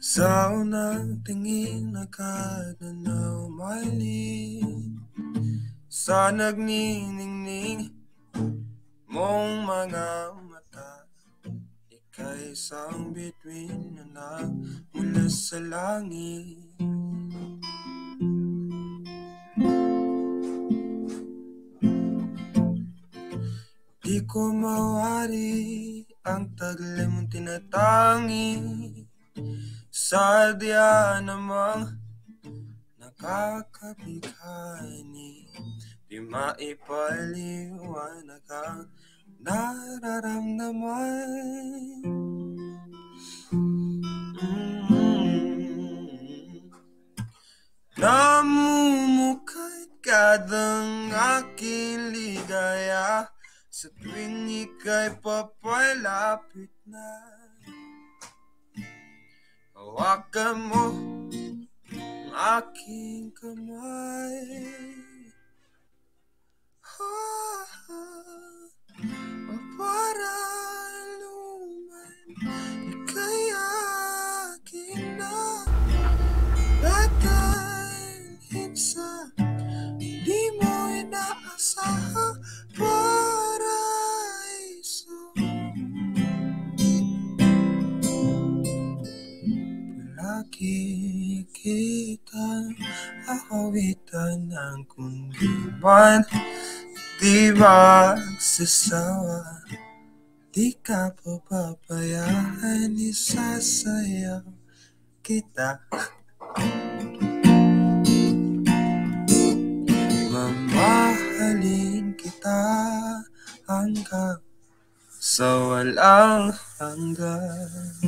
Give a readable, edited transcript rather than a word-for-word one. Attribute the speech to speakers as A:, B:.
A: Sa unang tingin agad na umaling sa nagniningning mong mga mata. Ika'y isang bituin na nagmula sa langit. Di ko mawari ang taglay mong tinatangi. Sadya namang nakakabighani. Di maipaliwanag ang nararamdaman. Namumukad kadang aking ligaya sa tuwing ika'y papalapit na. Hawakan mo ang aking kamay. Para luman ika'y akin na. Dadalhin sa di mo inaasahang paraiso. Palagi kitang aawitan ng kundi man di magsasawa. Di ka papabayaan, isasayaw kita. Mamahalin kita hanggang sa walang hanggan.